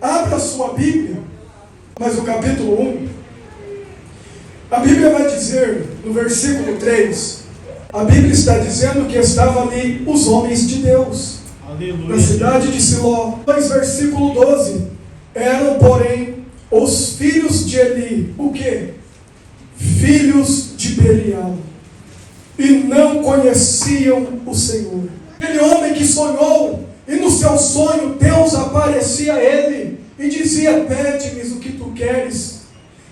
Abra sua Bíblia, mas o capítulo 1, a Bíblia vai dizer, no versículo 3, a Bíblia está dizendo que estavam ali os homens de Deus, Aleluia. na cidade de Siló. Versículo 12, eram, porém, os filhos de Eli, o quê? Filhos de Belial, e não conheciam o Senhor. Aquele homem que sonhou, e no seu sonho Deus aparecia a ele, e dizia: pede-me o que tu queres.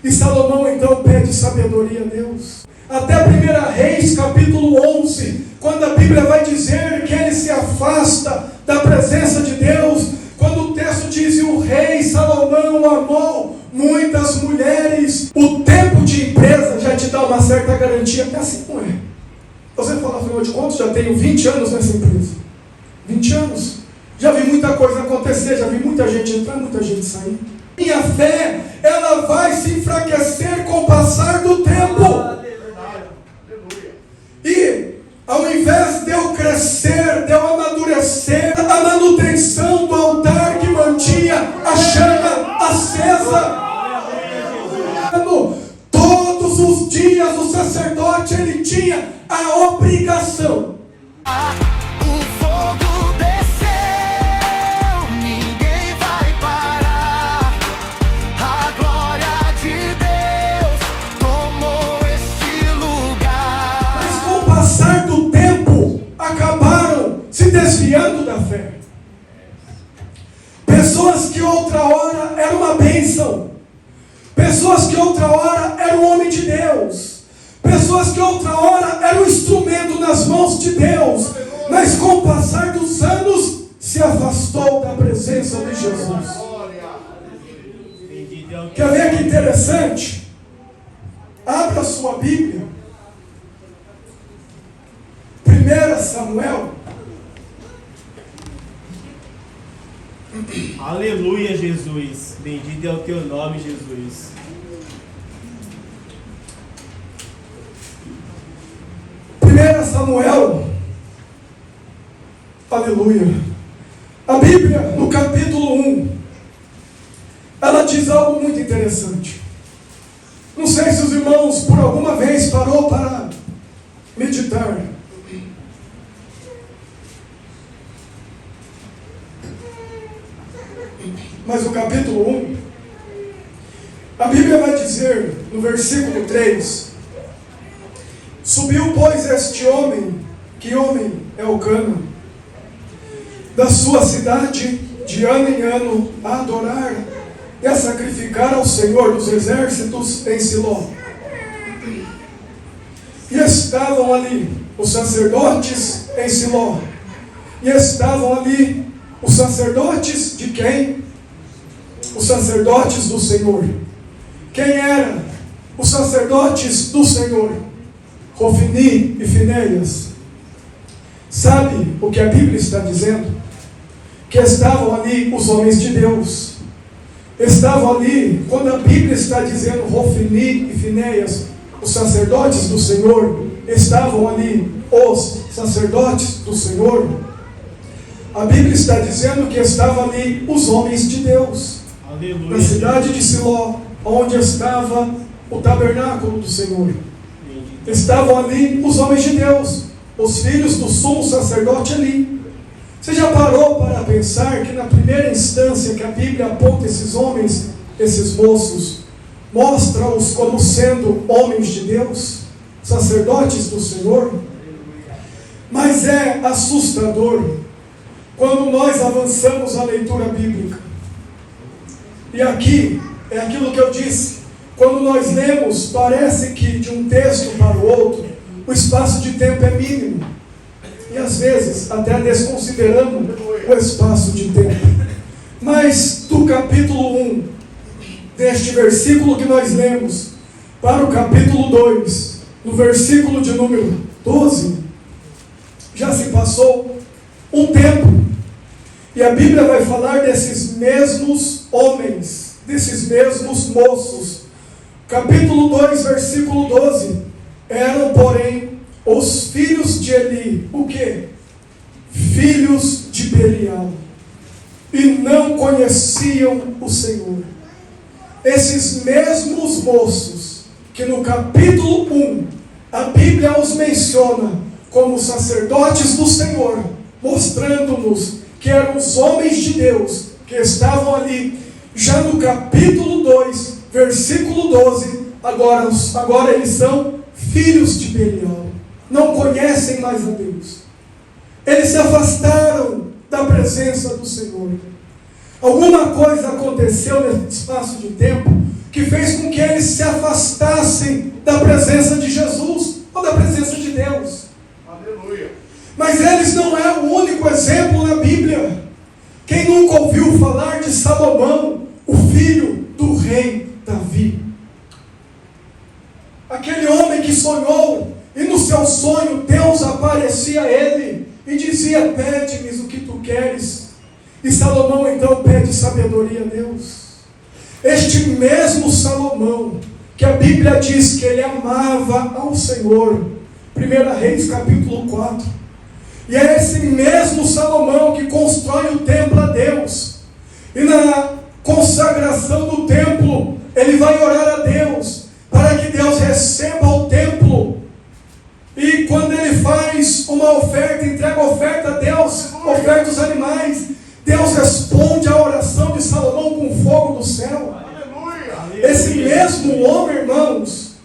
E Salomão então pede sabedoria a Deus. Até 1 Reis capítulo 11, quando a Bíblia vai dizer que ele se afasta da presença de Deus, quando o texto diz: e o rei Salomão amou muitas mulheres. O tempo de empresa já te dá uma certa garantia, até assim não é. Você fala, afinal de contas, já tenho 20 anos nessa empresa. 20 anos. Já vi muita coisa acontecer, já vi muita gente entrar, muita gente sair. Minha fé, ela vai se enfraquecer com o passar do tempo. E, ao invés de eu crescer, de eu amadurecer, a manutenção do altar que mantinha a chama acesa. Todos os dias o sacerdote, ele tinha a obrigação. O fogo desceu, ninguém vai parar. A glória de Deus tomou este lugar. Mas com o passar do tempo, acabaram se desviando da fé. Pessoas que outra hora eram uma bênção. Pessoas que outra hora eram homem de Deus. Pessoas que outra hora eram instrumento nas mãos de Deus. Mas com o passar dos anos, se afastou da presença de Jesus. Quer ver que interessante? Abra sua Bíblia. 1 Samuel. Aleluia, Jesus. Bendito é o teu nome, Jesus. Samuel, aleluia. A Bíblia, no capítulo 1, ela diz algo muito interessante. Não sei se os irmãos por alguma vez parou para meditar. Mas o capítulo 1, a Bíblia vai dizer, no versículo 3, subiu, pois, este homem, que homem é Elcana, da sua cidade, de ano em ano, a adorar e a sacrificar ao Senhor dos exércitos em Siló. E estavam ali os sacerdotes em Siló. E estavam ali os sacerdotes de quem? Os sacerdotes do Senhor. Quem eram os sacerdotes do Senhor? Hofni e Finéias. Sabe o que a Bíblia está dizendo? Que estavam ali os homens de Deus. Estavam ali, quando a Bíblia está dizendo Hofni e Finéias, os sacerdotes do Senhor, estavam ali os sacerdotes do Senhor. A Bíblia está dizendo que estavam ali os homens de Deus. Aleluia. Na cidade de Siló, onde estava o tabernáculo do Senhor. Estavam ali os homens de Deus, os filhos do sumo sacerdote ali. Você já parou para pensar que na primeira instância que a Bíblia aponta esses homens, esses moços, mostra-os como sendo homens de Deus, sacerdotes do Senhor? Mas é assustador quando nós avançamos a leitura bíblica. E aqui é aquilo que eu disse. Quando nós lemos, parece que de um texto para o outro, o espaço de tempo é mínimo. E às vezes, até desconsiderando o espaço de tempo. Mas do capítulo 1, deste versículo que nós lemos, para o capítulo 2, no versículo de número 12, já se passou um tempo. E a Bíblia vai falar desses mesmos homens, desses mesmos moços. Capítulo 2, versículo 12. Eram, porém, os filhos de Eli, o quê? Filhos de Belial. e não conheciam o Senhor. Esses mesmos moços, que no capítulo 1, a Bíblia os menciona como sacerdotes do Senhor, mostrando-nos que eram os homens de Deus que estavam ali. Já no capítulo 2, versículo 12, agora eles são filhos de Belial, não conhecem mais a Deus. Eles se afastaram da presença do Senhor. Alguma coisa aconteceu nesse espaço de tempo que fez com que eles se afastassem da presença de Jesus ou da presença de Deus. Aleluia. Mas eles não é o único exemplo na Bíblia. Quem nunca ouviu falar de Salomão, o filho do rei Davi? Aquele homem que sonhou, e no seu sonho Deus aparecia a ele e dizia: pede-me o que tu queres. E Salomão então pede sabedoria a Deus. Este mesmo Salomão, que a Bíblia diz que ele amava ao Senhor, 1 Reis capítulo 4, e é esse mesmo Salomão que constrói o templo a Deus, e na consagração do templo, ele vai orar a Deus, para que Deus receba o templo. E quando ele faz uma oferta, entrega a oferta a Deus, oferta os animais, Deus responde a oração de Salomão com fogo do céu. Aleluia. Esse mesmo homem, irmãos,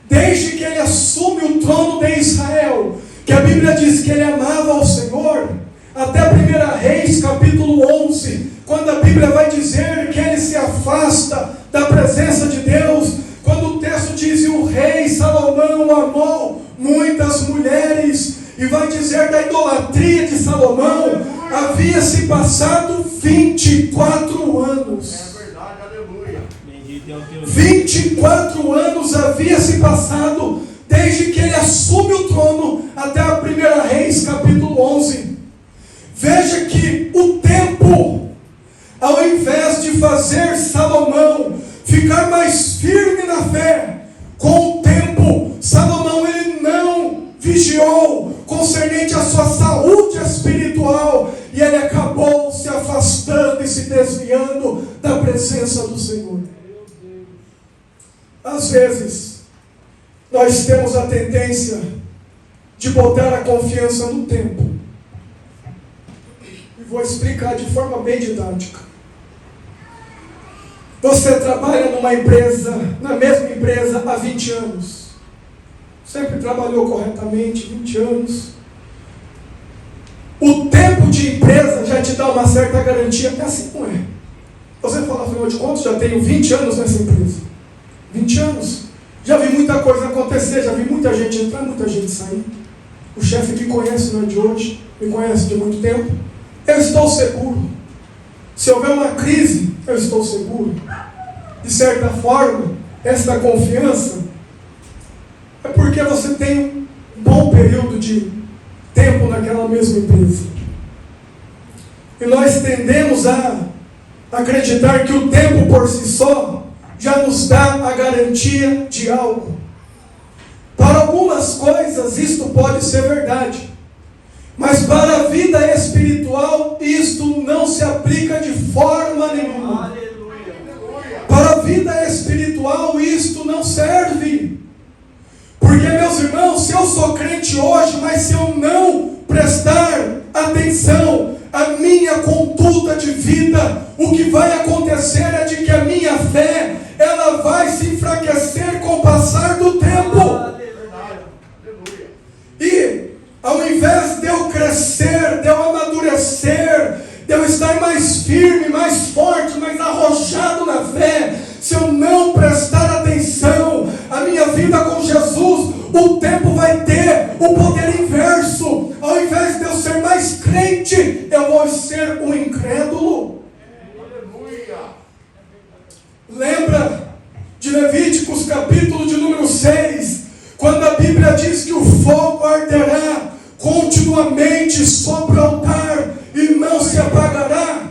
desde que ele assume o trono de Israel, que a Bíblia diz que ele amava ao Senhor, até 1 Reis capítulo 11, quando a Bíblia vai dizer que ele se afasta da presença de Deus, quando o texto diz: e o rei Salomão amou muitas mulheres, e vai dizer da idolatria de Salomão, havia se passado 24 anos. É verdade, aleluia. Bendito é o teu nome. 24 anos havia se passado desde que ele assume o trono até a 1 Reis capítulo 11. Veja que o tempo, ao invés de fazer Salomão ficar mais firme na fé, com o tempo, Salomão ele não vigiou concernente à sua saúde espiritual, e ele acabou se afastando e se desviando da presença do Senhor. Às vezes, nós temos a tendência de botar a confiança no tempo. E vou explicar de forma bem didática. Você trabalha numa empresa, na mesma empresa há 20 anos. Sempre trabalhou corretamente, 20 anos. O tempo de empresa já te dá uma certa garantia, até assim não é. Você fala, afinal de contas, já tenho 20 anos nessa empresa. 20 anos. Já vi muita coisa acontecer, já vi muita gente entrar, muita gente sair. O chefe me conhece, não é de hoje, me conhece de muito tempo. Eu estou seguro. Se houver uma crise, eu estou seguro. De certa forma, esta confiança é porque você tem um bom período de tempo naquela mesma empresa. E nós tendemos a acreditar que o tempo por si só já nos dá a garantia de algo. Para algumas coisas isto pode ser verdade, mas para a vida espiritual isto não se aplica de forma nenhuma. Aleluia. Para a vida espiritual isto não serve. Porque, meus irmãos, se eu sou crente hoje, mas se eu não prestar atenção à minha conduta de vida, o que vai acontecer é de que a minha fé, ela vai se enfraquecer com o passar do tempo. E, ao invés de eu crescer, de eu amadurecer, de eu estar mais firme, mais forte, mais arrojado na fé, se eu não prestar atenção à minha vida com Jesus, o tempo vai ter o poder inverso. Ao invés de eu ser mais crente, eu vou ser um incrédulo. Aleluia. Lembra de Levíticos capítulo de número 6, quando a Bíblia diz que o fogo arderá continuamente sobre o altar e não se apagará?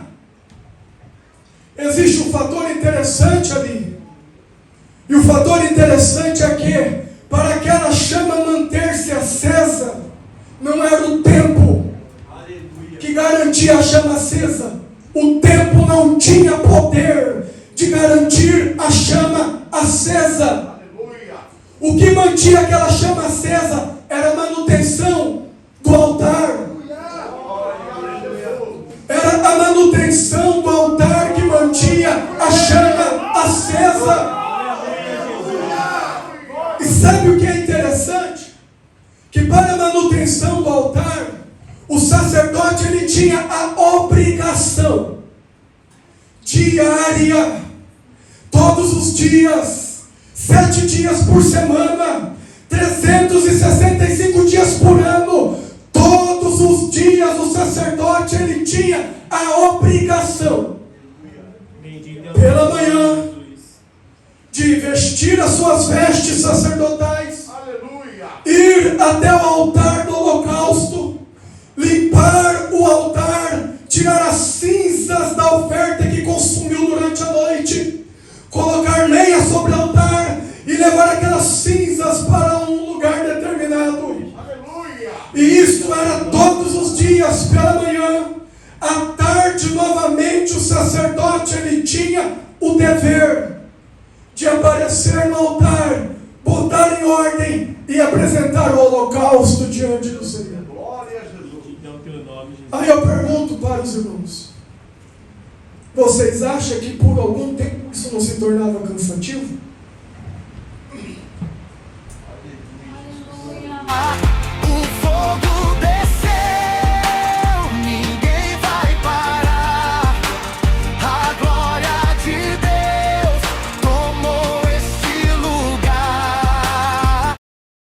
Existe um fator interessante ali. E o fator interessante é que, para aquela chama manter-se acesa, não era o tempo que garantia a chama acesa. o tempo não tinha poder de garantir a chama acesa. Aleluia. O que mantinha aquela chama acesa era a manutenção do altar. Era a manutenção do altar que mantinha a chama acesa. E sabe o que é interessante? Que para a manutenção do altar, o sacerdote ele tinha a obrigação diária, todos os dias, 7 dias por semana, 365 dias por ano, todos os dias o sacerdote ele tinha a obrigação, pela manhã, de vestir as suas vestes sacerdotais, Aleluia. ir até o altar do holocausto, limpar o altar, tirar as cinzas da oferta que consumiu durante a noite, colocar lenha sobre o altar e levar aquelas cinzas para um lugar determinado. Aleluia. E isto era todos os dias pela manhã. À tarde, novamente, o sacerdote ele tinha o dever de aparecer no altar, botar em ordem e apresentar o holocausto diante do Senhor. Glória a Jesus. Bendito é o teu nome, Jesus. Aí eu pergunto para os irmãos: vocês acham que por algum tempo isso não se tornava cansativo? Ah,